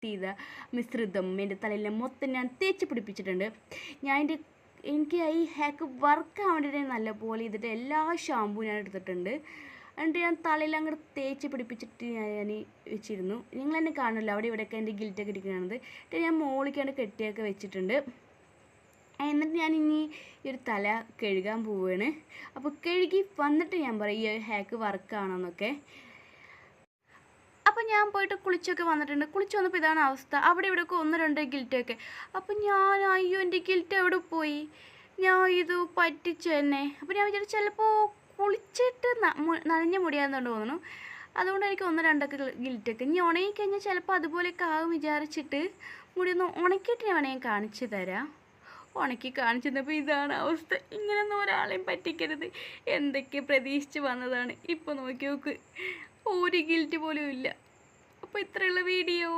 ചെയ്ത മിശ്രിതം എൻ്റെ തലയിൽ മൊത്തം ഞാൻ തേച്ച് പിടിപ്പിച്ചിട്ടുണ്ട്. എനിക്ക് ഈ ഹാക്ക് വർക്ക് ആവാൻ വേണ്ടിയിട്ട് നല്ലപോലെ ചെയ്തിട്ട് എല്ലാ ഷാമ്പൂ ഞാൻ എടുത്തിട്ടുണ്ട്. എന്നിട്ട് ഞാൻ തലയിൽ അങ്ങോട്ട് തേച്ച് പിടിപ്പിച്ചിട്ട് ഞാൻ വെച്ചിരുന്നു. നിങ്ങളെന്നെ കാണുമല്ലോ അവിടെ ഇവിടെയൊക്കെ എൻ്റെ ഗിൽറ്റൊക്കെ ഇരിക്കുന്നത്. എന്നിട്ട് ഞാൻ മോളിക്കാണ്ട് കെട്ടിയൊക്കെ വെച്ചിട്ടുണ്ട്. എന്നിട്ട് ഞാൻ ഇനി ഈ ഒരു തല കഴുകാൻ പോവുകയാണ്. അപ്പോൾ കഴുകി വന്നിട്ട് ഞാൻ പറയും ഈ ഹാക്ക് വർക്കാണെന്നൊക്കെ. അപ്പോൾ ഞാൻ പോയിട്ട് കുളിച്ചൊക്കെ വന്നിട്ടുണ്ട്. കുളിച്ച് വന്നപ്പോൾ ഇതാണ് അവസ്ഥ. അവിടെ ഇവിടെയൊക്കെ 1-2 ഗിൽറ്റൊക്കെ. അപ്പോൾ ഞാൻ അയ്യോ എൻ്റെ ഗിൽറ്റ് എവിടെ പോയി, ഞാൻ ഇത് പറ്റിച്ചു തന്നെ. അപ്പോൾ ഞാൻ വിചാരിച്ചു ചിലപ്പോൾ കുളിച്ചിട്ട് നനഞ്ഞ മുടിയാണെന്ന് തോന്നുന്നു. അതുകൊണ്ട് എനിക്ക് 1-2 ഗിൽറ്റൊക്കെ ഇനി ഉണങ്ങിക്കഴിഞ്ഞാൽ ചിലപ്പോൾ അതുപോലെയൊക്കെ ആകും വിചാരിച്ചിട്ട് മുടിയൊന്ന് ഉണക്കിയിട്ട് ഞാൻ വേണമെങ്കിൽ കാണിച്ചു തരാം. ഉണക്കി കാണിച്ചു തന്നപ്പോൾ ഇതാണ് അവസ്ഥ. ഇങ്ങനെയൊന്നും ഒരാളെയും പറ്റിക്കരുത്. എന്തൊക്കെ പ്രതീക്ഷിച്ച് വന്നതാണ്. ഇപ്പോൾ നോക്കി നോക്ക്, ഒരു ഗിൽറ്റ് പോലും ഇല്ല. അപ്പോൾ ഇത്രയുള്ള വീഡിയോ.